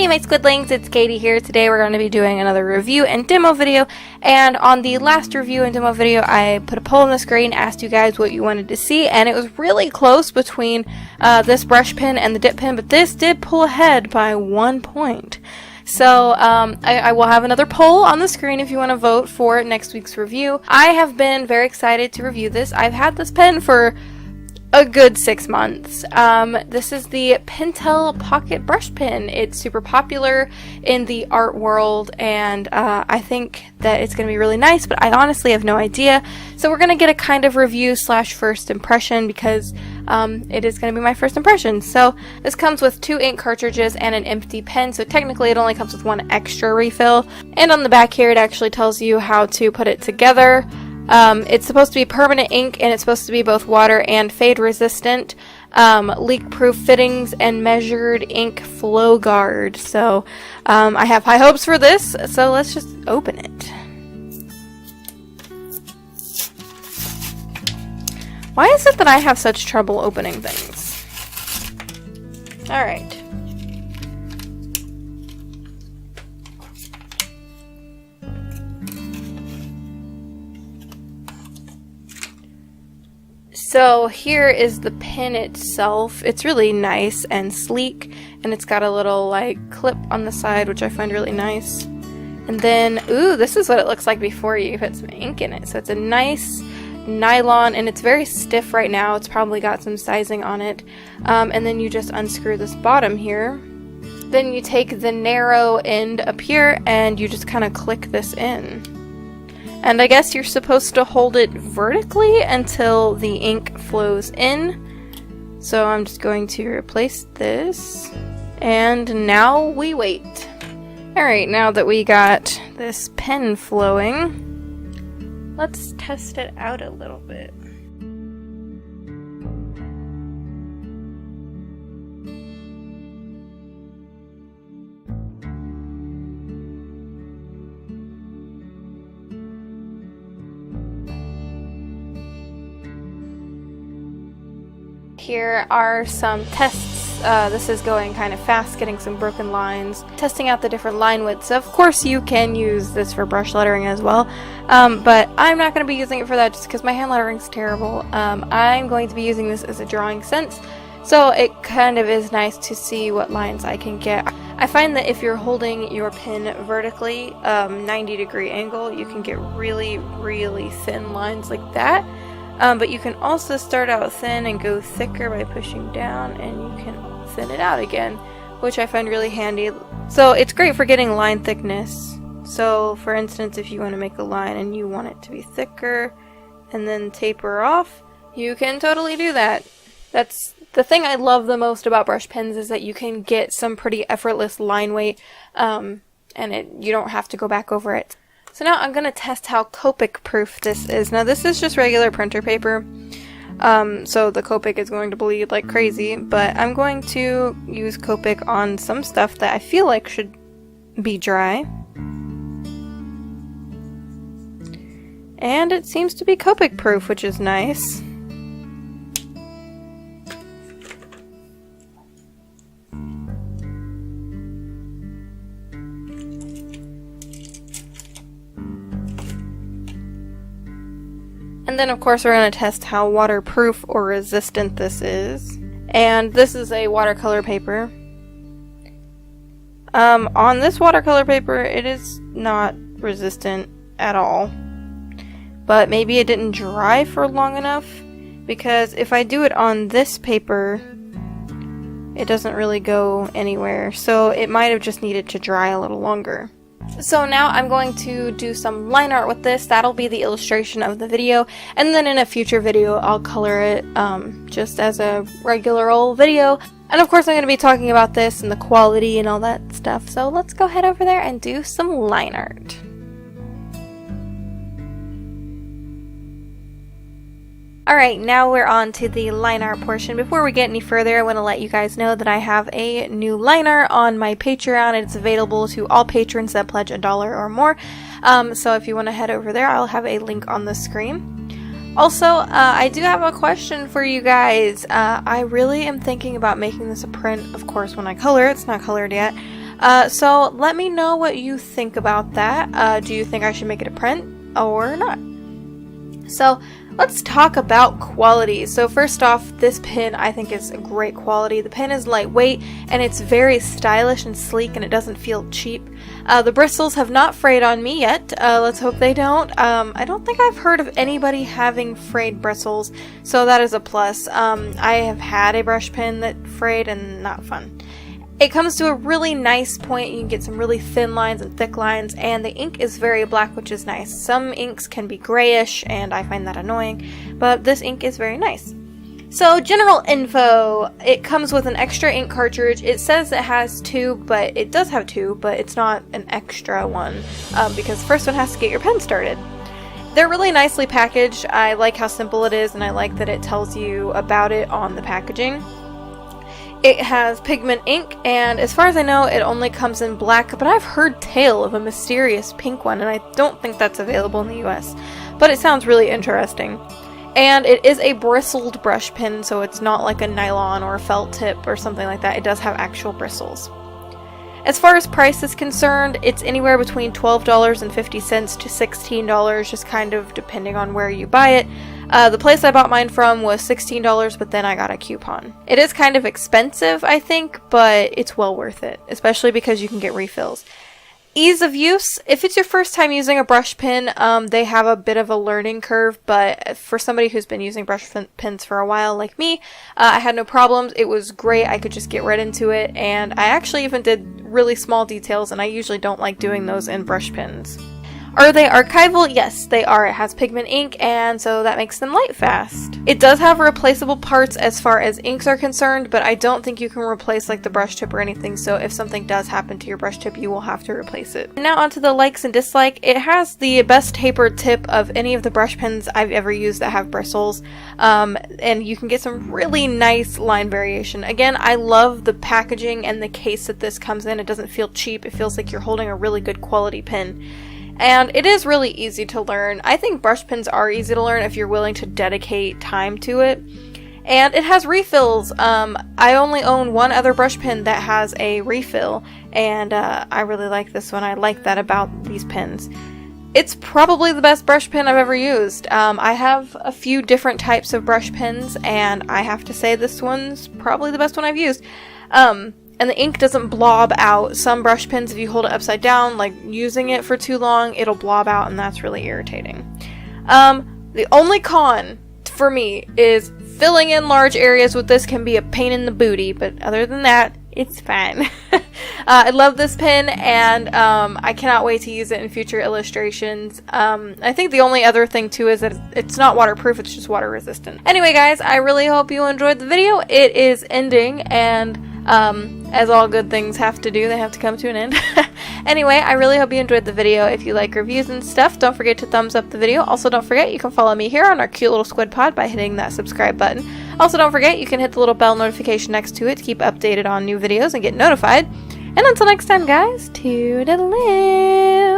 Hey my Squidlings, it's Katie here. Today we're going to be doing another review and demo video, and on the last review and demo video I put a poll on the screen, asked you guys what you wanted to see, and it was really close between this brush pen and the dip pen, but this did pull ahead by 1 point. So I will have another poll on the screen if you want to vote for next week's review. I have been very excited to review this. I've had this pen for a good 6 months. This is the Pentel Pocket Brush Pen. It's super popular in the art world, and I think that it's going to be really nice, but I honestly have no idea. So we're going to get a kind of review slash first impression because it is going to be my first impression. So this comes with 2 ink cartridges and an empty pen, so technically it only comes with 1 extra refill. And on the back here it actually tells you how to put it together. It's supposed to be permanent ink, and it's supposed to be both water and fade resistant, leak-proof fittings, and measured ink flow guard. So I have high hopes for this, so let's just open it. Why is it that I have such trouble opening things? Alright. So here is the pen itself. It's really nice and sleek, and it's got a little like clip on the side, which I find really nice. And then, ooh, this is what it looks like before you put some ink in it. So it's a nice nylon, and it's very stiff right now. It's probably got some sizing on it. And then you just unscrew this bottom here. Then you take the narrow end up here and you just kind of click this in. And I guess you're supposed to hold it vertically until the ink flows in. So I'm just going to replace this. And now we wait. Alright, now that we got this pen flowing, let's test it out a little bit. Here are some tests. This is going kind of fast, getting some broken lines, testing out the different line widths. Of course you can use this for brush lettering as well, but I'm not going to be using it for that just because my hand lettering is terrible. I'm going to be using this as a drawing sense, so it kind of is nice to see what lines I can get. I find that if you're holding your pen vertically, 90-degree angle, you can get really, really thin lines like that. But you can also start out thin and go thicker by pushing down, and you can thin it out again, which I find really handy. So it's great for getting line thickness. So for instance, if you want to make a line and you want it to be thicker and then taper off, you can totally do that. That's the thing I love the most about brush pens, is that you can get some pretty effortless line weight, and you don't have to go back over it. So now I'm going to test how Copic proof this is. Now this is just regular printer paper, so the Copic is going to bleed like crazy, but I'm going to use Copic on some stuff that I feel like should be dry. And it seems to be Copic proof, which is nice. And then of course we're going to test how waterproof or resistant this is. And this is a watercolor paper. On this watercolor paper it is not resistant at all. But maybe it didn't dry for long enough, because if I do it on this paper it doesn't really go anywhere. So it might have just needed to dry a little longer. So now I'm going to do some line art with this. That'll be the illustration of the video, and then in a future video I'll color it just as a regular old video. And of course I'm going to be talking about this and the quality and all that stuff. So let's go head over there and do some line art. Alright, now we're on to the line art portion. Before we get any further, I want to let you guys know that I have a new line art on my Patreon. It's available to all patrons that pledge $1 or more. So if you want to head over there, I'll have a link on the screen. Also, I do have a question for you guys. I really am thinking about making this a print, of course, when I color. It's not colored yet. So let me know what you think about that. Do you think I should make it a print or not? So let's talk about quality. So first off, this pin I think is great quality. The pin is lightweight and it's very stylish and sleek, and it doesn't feel cheap. The bristles have not frayed on me yet. Let's hope they don't. I don't think I've heard of anybody having frayed bristles, so that is a plus. I have had a brush pin that frayed, and not fun. It comes to a really nice point. You can get some really thin lines and thick lines, and the ink is very black, which is nice. Some inks can be grayish, and I find that annoying, but this ink is very nice. So, general info. It comes with an extra ink cartridge. It says it has two, but it does have two, but it's not an extra one, because the first one has to get your pen started. They're really nicely packaged. I like how simple it is, and I like that it tells you about it on the packaging. It has pigment ink, and as far as I know, it only comes in black, but I've heard tale of a mysterious pink one, and I don't think that's available in the US, but it sounds really interesting. And it is a bristled brush pen, so it's not like a nylon or a felt tip or something like that. It does have actual bristles. As far as price is concerned, it's anywhere between $12.50 to $16, just kind of depending on where you buy it. The place I bought mine from was $16, but then I got a coupon. It is kind of expensive, I think, but it's well worth it, especially because you can get refills. Ease of use. If it's your first time using a brush pen, they have a bit of a learning curve, but for somebody who's been using brush pens for a while like me, I had no problems. It was great. I could just get right into it, and I actually even did really small details, and I usually don't like doing those in brush pens. Are they archival? Yes, they are. It has pigment ink, and so that makes them light fast. It does have replaceable parts as far as inks are concerned, but I don't think you can replace like the brush tip or anything, so if something does happen to your brush tip, you will have to replace it. Now onto the likes and dislike. It has the best tapered tip of any of the brush pens I've ever used that have bristles, and you can get some really nice line variation. Again, I love the packaging and the case that this comes in. It doesn't feel cheap. It feels like you're holding a really good quality pen. And it is really easy to learn. I think brush pens are easy to learn if you're willing to dedicate time to it. And it has refills. I only own one other brush pen that has a refill, and I really like this one. I like that about these pens. It's probably the best brush pen I've ever used. I have a few different types of brush pens, and I have to say this one's probably the best one I've used. And the ink doesn't blob out. Some brush pens, if you hold it upside down, like using it for too long, it'll blob out, and that's really irritating. The only con for me is filling in large areas with this can be a pain in the booty, but other than that, it's fine. I love this pen, and I cannot wait to use it in future illustrations. I think the only other thing too is that it's not waterproof, it's just water resistant. Anyway guys, I really hope you enjoyed the video. It is ending, and as all good things have to do, they have to come to an end. Anyway, I really hope you enjoyed the video. If you like reviews and stuff, don't forget to thumbs up the video. Also, don't forget you can follow me here on our cute little squid pod by hitting that subscribe button. Also, don't forget you can hit the little bell notification next to it to keep updated on new videos and get notified. And until next time, guys, toodaloo!